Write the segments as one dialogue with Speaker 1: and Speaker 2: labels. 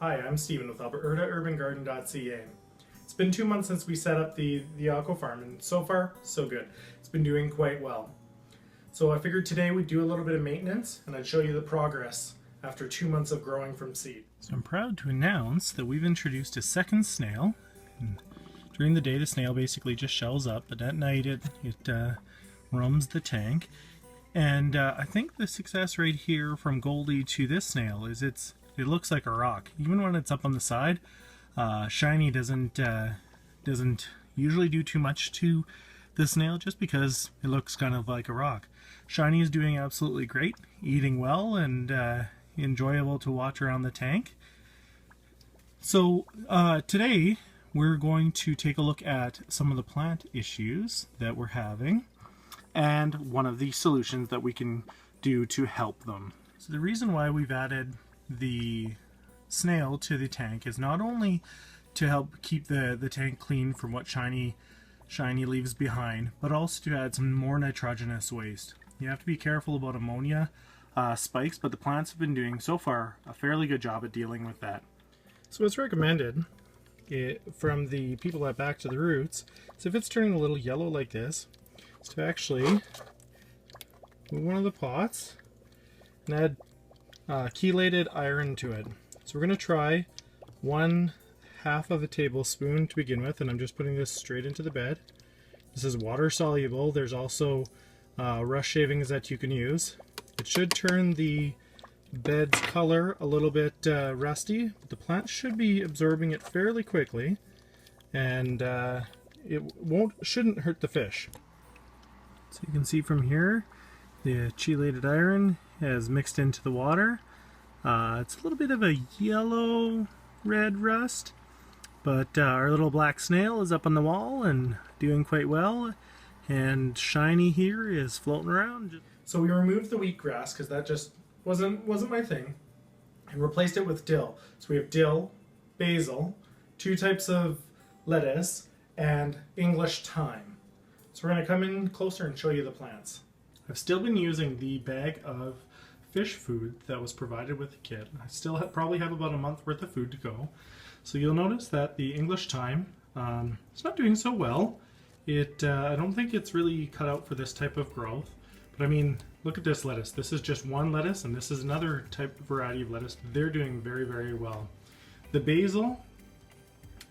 Speaker 1: Hi, I'm Stephen with AlbertaUrbanGarden.ca. It's been 2 months since we set up the Aquafarm, and so far, so good. It's been doing quite well. So I figured today we'd do a little bit of maintenance, and I'd show you the progress after 2 months of growing from seed. So I'm proud to announce that we've introduced a second snail. And during the day, the snail basically just shells up, but at night it rums the tank. And I think the success rate here from Goldie to this snail is it looks like a rock. Even when it's up on the side, shiny doesn't usually do too much to the snail just because it looks kind of like a rock. Shiny is doing absolutely great, eating well, and enjoyable to watch around the tank. So today we're going to take a look at some of the plant issues that we're having and one of the solutions that we can do to help them. So the reason why we've added the snail to the tank is not only to help keep the tank clean from what shiny leaves behind, but also to add some more nitrogenous waste. You have to be careful about ammonia spikes, but the plants have been doing so far a fairly good job at dealing with that. So it's recommended from the people at Back to the Roots, so if it's turning a little yellow like this, is to actually move one of the pots and add chelated iron to it. So we're going to try 1/2 of a tablespoon to begin with, and I'm just putting this straight into the bed. This is water soluble. There's also rust shavings that you can use. It should turn the bed's color a little bit rusty, but the plant should be absorbing it fairly quickly, and it shouldn't hurt the fish. So you can see from here the chelated iron has mixed into the water. It's a little bit of a yellow-red rust, but our little black snail is up on the wall and doing quite well, and Shiny here is floating around. So we removed the wheatgrass because that just wasn't my thing, and replaced it with dill. So we have dill, basil, 2 types of lettuce, and English thyme. So we're going to come in closer and show you the plants. I've still been using the bag of fish food that was provided with the kit. I still probably have about a month worth of food to go. So you'll notice that the English thyme, it's not doing so well. I don't think it's really cut out for this type of growth. But I mean, look at this lettuce. This is just one lettuce, and this is another type of variety of lettuce. They're doing very, very well. The basil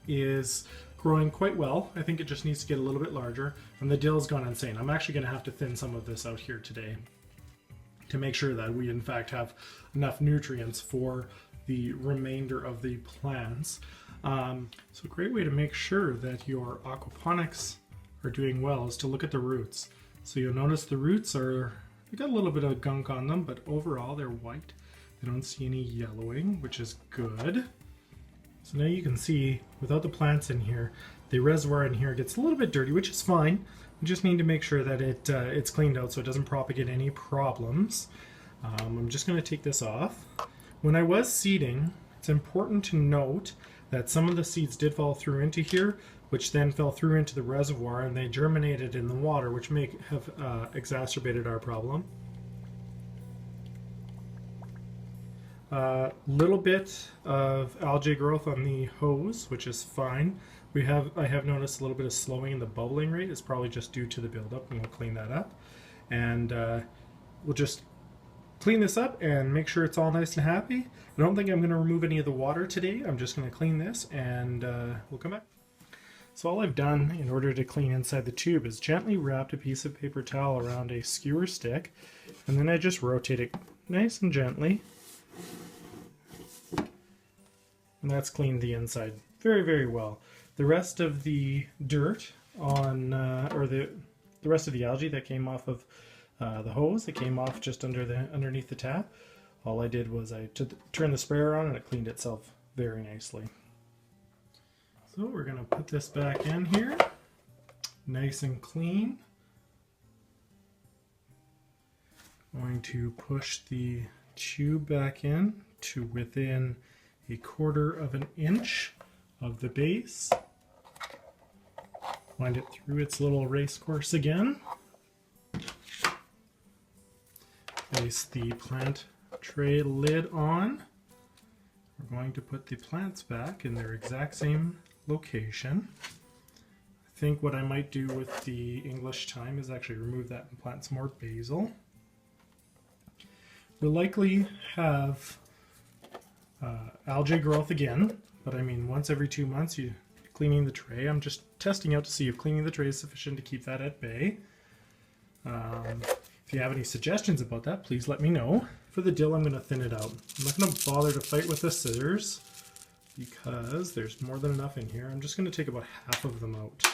Speaker 1: is growing quite well. I think it just needs to get a little bit larger, and the dill's gone insane. I'm actually going to have to thin some of this out here today to make sure that we in fact have enough nutrients for the remainder of the plants. So a great way to make sure that your aquaponics are doing well is to look at the roots. So you'll notice the roots they got a little bit of gunk on them, but overall they're white. I don't see any yellowing, which is good. So now you can see, without the plants in here, the reservoir in here gets a little bit dirty, which is fine. We just need to make sure that it's cleaned out so it doesn't propagate any problems. I'm just going to take this off. When I was seeding, it's important to note that some of the seeds did fall through into here, which then fell through into the reservoir, and they germinated in the water, which may have exacerbated our problem. Little bit of algae growth on the hose, which is fine. I have noticed a little bit of slowing in the bubbling rate. It's probably just due to the buildup, and we'll clean that up. And we'll just clean this up and make sure it's all nice and happy. I don't think I'm going to remove any of the water today. I'm just going to clean this, and we'll come back. So all I've done in order to clean inside the tube is gently wrapped a piece of paper towel around a skewer stick, and then I just rotate it nice and gently. And that's cleaned the inside very, very well. The rest of the dirt on, or the rest of the algae that came off of the hose, it came off just underneath the tap. All I did was I turned the sprayer on and it cleaned itself very nicely. So we're going to put this back in here, nice and clean. Going to push the tube back in to within 1/4 of an inch of the base. Wind it through its little race course again. Place the plant tray lid on. We're going to put the plants back in their exact same location. I think what I might do with the English thyme is actually remove that and plant some more basil. We'll likely have algae growth again, but I mean once every 2 months you cleaning the tray. I'm just testing out to see if cleaning the tray is sufficient to keep that at bay. If you have any suggestions about that, please let me know. For the dill, I'm going to thin it out. I'm not going to bother to fight with the scissors because there's more than enough in here. I'm just going to take about half of them out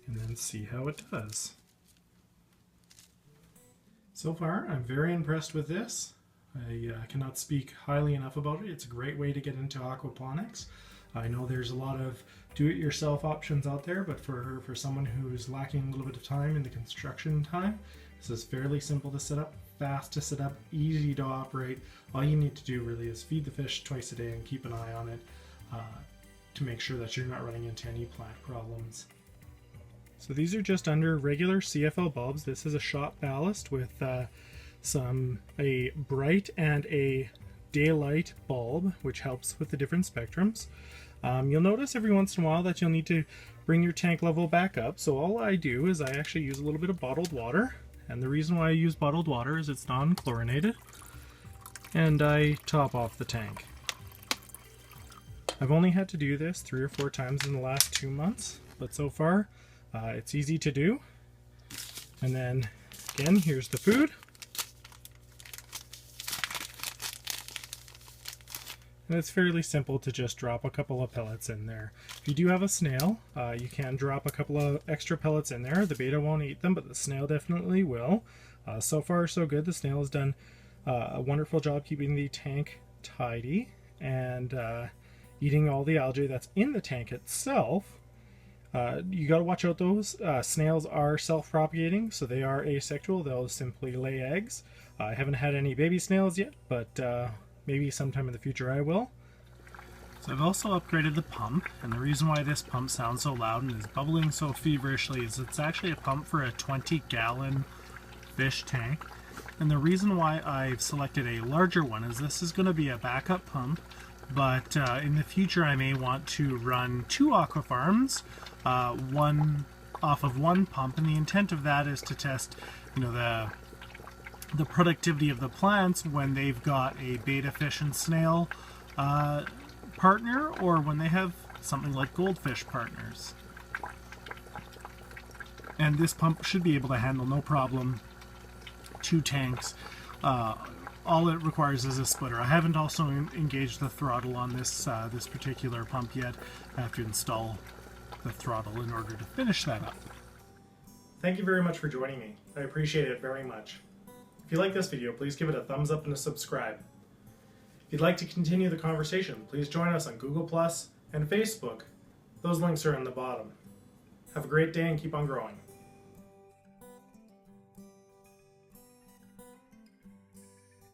Speaker 1: and then see how it does. So far, I'm very impressed with this. I cannot speak highly enough about it. It's a great way to get into aquaponics. I know there's a lot of do-it-yourself options out there, but for someone who's lacking a little bit of time in the construction time, this is fairly simple to set up, fast to set up, easy to operate. All you need to do really is feed the fish twice a day and keep an eye on it to make sure that you're not running into any plant problems. So these are just under regular CFL bulbs. This is a shop ballast with a bright and a daylight bulb, which helps with the different spectrums. You'll notice every once in a while that you'll need to bring your tank level back up. So all I do is I actually use a little bit of bottled water. And the reason why I use bottled water is it's non-chlorinated. And I top off the tank. I've only had to do this 3 or 4 times in the last 2 months, but so far it's easy to do. And then again, here's the food. And it's fairly simple to just drop a couple of pellets in there. If you do have a snail, you can drop a couple of extra pellets in there. The betta won't eat them, but the snail definitely will. So far, so good. The snail has done a wonderful job keeping the tank tidy and eating all the algae that's in the tank itself. You got to watch out those. Snails are self-propagating, so they are asexual. They'll simply lay eggs. I haven't had any baby snails yet, but maybe sometime in the future I will. So I've also upgraded the pump, and the reason why this pump sounds so loud and is bubbling so feverishly is it's actually a pump for a 20-gallon fish tank. And the reason why I've selected a larger one is this is going to be a backup pump, but in the future I may want to run 2 aquafarms, one off of one pump, and the intent of that is to test, the productivity of the plants when they've got a betta fish and snail partner, or when they have something like goldfish partners. And this pump should be able to handle no problem 2 tanks. All it requires is a splitter. I haven't also engaged the throttle on this this particular pump yet. I have to install the throttle in order to finish that up. Thank you very much for joining me. I appreciate it very much. If you like this video, please give it a thumbs up and a subscribe. If you'd like to continue the conversation, please join us on Google+ and Facebook. Those links are on the bottom. Have a great day and keep on growing.